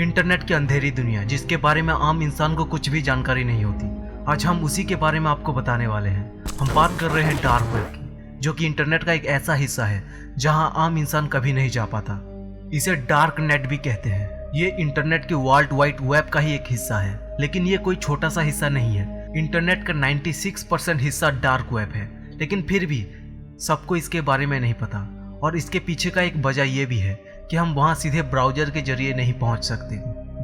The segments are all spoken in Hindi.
इंटरनेट की अंधेरी दुनिया जिसके बारे में आम इंसान को कुछ भी जानकारी नहीं होती, आज हम उसी के बारे में आपको बताने वाले हैं। हम बात कर रहे हैं डार्क वेब की, जो कि इंटरनेट का एक ऐसा हिस्सा है जहां आम इंसान कभी नहीं जा पाता। इसे डार्क नेट भी कहते हैं। ये इंटरनेट के वर्ल्ड वाइड वेब का ही एक हिस्सा है, लेकिन ये कोई छोटा सा हिस्सा नहीं है। इंटरनेट का 96% हिस्सा डार्क वेब है, लेकिन फिर भी सबको इसके बारे में नहीं पता। और इसके पीछे का एक वजह यह भी है कि हम वहां सीधे ब्राउजर के जरिए नहीं पहुंच सकते।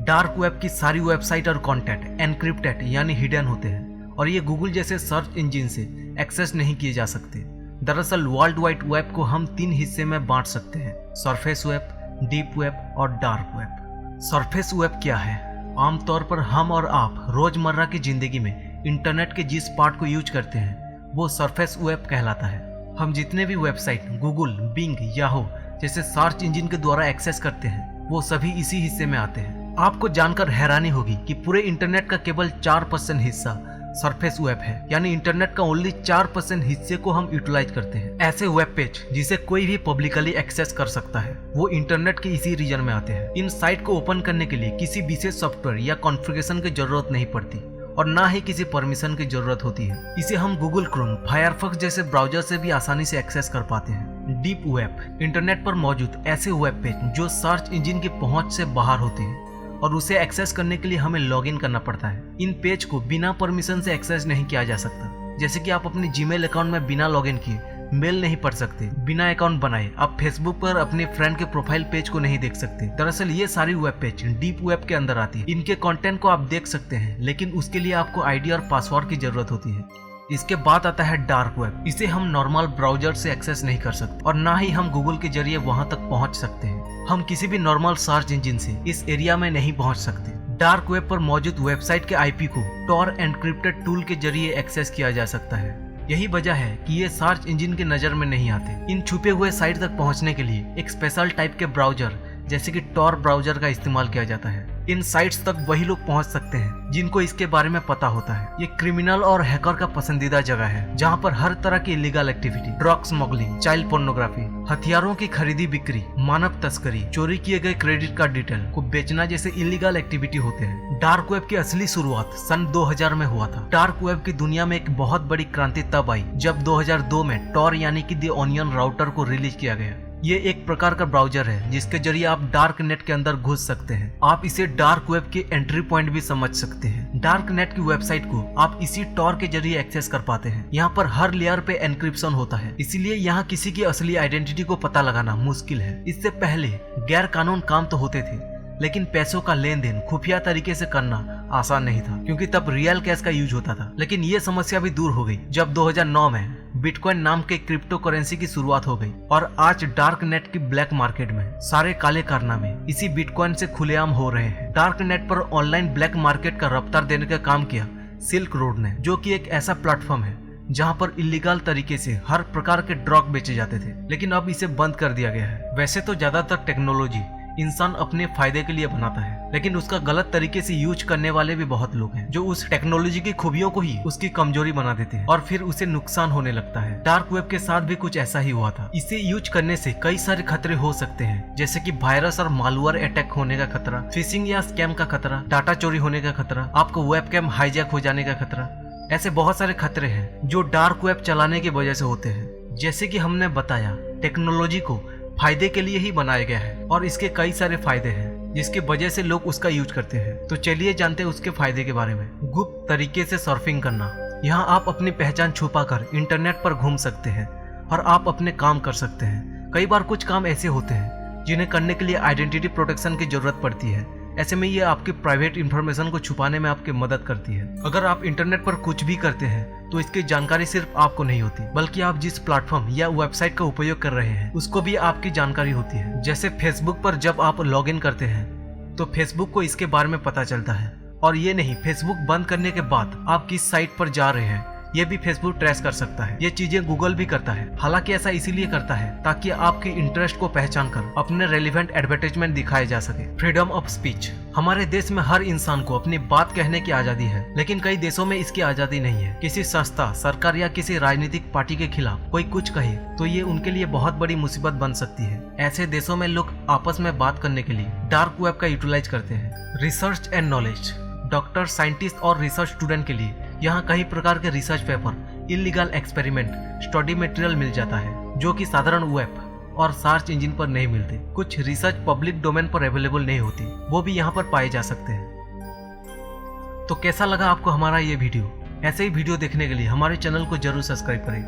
डार्क वेब की सारी वेबसाइट और कंटेंट एनक्रिप्टेड यानी हिडन होते हैं, और ये गूगल जैसे सर्च इंजन से एक्सेस नहीं किए जा सकते। दरअसल वर्ल्ड वाइड वेब को हम 3 हिस्से में बांट सकते हैं: सरफेस वेब, डीप वेब और डार्क वेब। सरफेस वेब क्या है? आमतौर पर हम और आप रोजमर्रा की जिंदगी में इंटरनेट के जिस पार्ट को यूज करते हैं वो सरफेस वेब कहलाता है। हम जितने भी वेबसाइट गूगल, बिंग, याहू जैसे सर्च इंजन के द्वारा एक्सेस करते हैं वो सभी इसी हिस्से में आते हैं। आपको जानकर हैरानी होगी कि पूरे इंटरनेट का केवल 4% हिस्सा सरफेस वेब है, यानी इंटरनेट का ओनली 4% हिस्से को हम यूटिलाइज करते हैं। ऐसे वेब पेज जिसे कोई भी पब्लिकली एक्सेस कर सकता है वो इंटरनेट के इसी रीजन में आते हैं। इन साइट को ओपन करने के लिए किसी विशेष सॉफ्टवेयर या कॉन्फ़िगरेशन की जरूरत नहीं पड़ती और ना ही किसी परमिशन की जरूरत होती है। इसे हम गूगल क्रोम, फायरफॉक्स जैसे ब्राउजर से भी आसानी से एक्सेस कर पाते हैं। डीप वेब इंटरनेट पर मौजूद ऐसे वेब पेज जो सर्च इंजन की पहुंच से बाहर होते हैं और उसे एक्सेस करने के लिए हमें लॉगिन करना पड़ता है। इन पेज को बिना परमिशन से एक्सेस नहीं किया जा सकता। जैसे कि आप अपने जीमेल अकाउंट में बिना लॉगिन किए मेल नहीं पढ़ सकते, बिना अकाउंट बनाए आप फेसबुक पर अपने फ्रेंड के प्रोफाइल पेज को नहीं देख सकते। दरअसल ये सारी वेब पेज डीप वेब के अंदर आती है। इनके कंटेंट को आप देख सकते हैं, लेकिन उसके लिए आपको आईडी और पासवर्ड की जरूरत होती है। इसके बाद आता है डार्क वेब। इसे हम नॉर्मल ब्राउजर से एक्सेस नहीं कर सकते और ना ही हम गूगल के जरिए वहां तक पहुंच सकते हैं। हम किसी भी नॉर्मल सर्च इंजन से इस एरिया में नहीं पहुंच सकते। डार्क वेब पर मौजूद वेबसाइट के आईपी को टॉर एनक्रिप्टेड टूल के जरिए एक्सेस किया जा सकता है। यही वजह है कि ये सर्च इंजन के नजर में नहीं आते। इन छुपे हुए साइट तक पहुंचने के लिए एक स्पेशल टाइप के ब्राउजर जैसे कि टॉर ब्राउजर का इस्तेमाल किया जाता है। इन साइट्स तक वही लोग पहुंच सकते हैं जिनको इसके बारे में पता होता है। ये क्रिमिनल और हैकर का पसंदीदा जगह है, जहां पर हर तरह की illegal activity, drug smuggling, child pornography, हथियारों की खरीदी बिक्री, मानव तस्करी, चोरी किए गए क्रेडिट कार्ड डिटेल को बेचना जैसे इलीगल एक्टिविटी होते हैं। डार्क वेब की असली शुरुआत सन 2000 में हुआ था। डार्क वेब की दुनिया में एक बहुत बड़ी क्रांति तब आई जब 2002 में टॉर यानी कि द ऑनियन राउटर को रिलीज किया गया। ये एक प्रकार का ब्राउजर है जिसके जरिए आप डार्क नेट के अंदर घुस सकते हैं। आप इसे डार्क वेब के एंट्री पॉइंट भी समझ सकते हैं। डार्क नेट की वेबसाइट को आप इसी टॉर के जरिए एक्सेस कर पाते हैं। यहाँ पर हर लेयर पे एनक्रिप्शन होता है, इसीलिए यहाँ किसी की असली आइडेंटिटी को पता लगाना मुश्किल है। इससे पहले गैर कानून काम तो होते थे, लेकिन पैसों का लेन देन खुफिया तरीके से करना आसान नहीं था, क्योंकि तब रियल कैश का यूज होता था। लेकिन ये समस्या भी दूर हो गई जब 2009 में बिटकॉइन नाम के क्रिप्टो करेंसी की शुरुआत हो गई। और आज डार्क नेट की ब्लैक मार्केट में सारे काले कारनामे इसी बिटकॉइन से खुलेआम हो रहे हैं। डार्क नेट पर ऑनलाइन ब्लैक मार्केट का रफ्तार देने का काम किया सिल्क रोड ने, जो कि एक ऐसा प्लेटफॉर्म है जहां पर इलीगल तरीके से हर प्रकार के ड्रग बेचे जाते थे, लेकिन अब इसे बंद कर दिया गया है। वैसे तो ज्यादातर टेक्नोलॉजी इंसान अपने फायदे के लिए बनाता है, लेकिन उसका गलत तरीके से यूज करने वाले भी बहुत लोग हैं जो उस टेक्नोलॉजी की खूबियों को ही उसकी कमजोरी बना देते हैं और फिर उसे नुकसान होने लगता है। डार्क वेब के साथ भी कुछ ऐसा ही हुआ था। इसे यूज करने से कई सारे खतरे हो सकते हैं, जैसे कि वायरस और मालवेयर अटैक होने का खतरा, फिशिंग या स्कैम का खतरा, डाटा चोरी होने का खतरा, आपको वेबकैम हाईजैक हो जाने का खतरा। ऐसे बहुत सारे खतरे हैं जो डार्क वेब चलाने की वजह से होते हैं। जैसे कि हमने बताया, टेक्नोलॉजी को फायदे के लिए ही बनाया गया है और इसके कई सारे फायदे हैं जिसकी वजह से लोग उसका यूज करते हैं। तो चलिए जानते हैं उसके फायदे के बारे में। गुप्त तरीके से सर्फिंग करना। यहाँ आप अपनी पहचान छुपाकर इंटरनेट पर घूम सकते हैं और आप अपने काम कर सकते हैं। कई बार कुछ काम ऐसे होते हैं जिन्हें करने के लिए आइडेंटिटी प्रोटेक्शन की जरूरत पड़ती है। ऐसे में ये आपकी प्राइवेट इंफॉर्मेशन को छुपाने में आपकी मदद करती है। अगर आप इंटरनेट पर कुछ भी करते हैं तो इसकी जानकारी सिर्फ आपको नहीं होती, बल्कि आप जिस प्लेटफॉर्म या वेबसाइट का उपयोग कर रहे हैं उसको भी आपकी जानकारी होती है। जैसे फेसबुक पर जब आप लॉगिन करते हैं तो फेसबुक को इसके बारे में पता चलता है। और ये नहीं, फेसबुक बंद करने के बाद आप किस साइट पर जा रहे हैं ये भी फेसबुक ट्रेस कर सकता है। ये चीजें गूगल भी करता है। हालांकि ऐसा इसीलिए करता है ताकि आपके इंटरेस्ट को पहचान कर अपने रेलिवेंट एडवर्टाइजमेंट दिखाए जा सके। Freedom of speech. हमारे देश में हर इंसान को अपनी बात कहने की आजादी है, लेकिन कई देशों में इसकी आजादी नहीं है। किसी संस्था, सरकार या किसी राजनीतिक पार्टी के खिलाफ कोई कुछ कहे तो ये उनके लिए बहुत बड़ी मुसीबत बन सकती है। ऐसे देशों में लोग आपस में बात करने के लिए डार्क वेब का यूटिलाइज करते हैं। Research and knowledge. Doctor, scientist और रिसर्च स्टूडेंट के लिए यहाँ कई प्रकार के research paper, illegal experiment, study material मिल जाता है जो कि साधारण वेब और सर्च इंजन पर नहीं मिलते। कुछ रिसर्च पब्लिक डोमेन पर अवेलेबल नहीं होती, वो भी यहाँ पर पाए जा सकते हैं। तो कैसा लगा आपको हमारा ये वीडियो? ऐसे ही वीडियो देखने के लिए हमारे चैनल को जरूर सब्सक्राइब करें।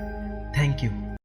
Thank you.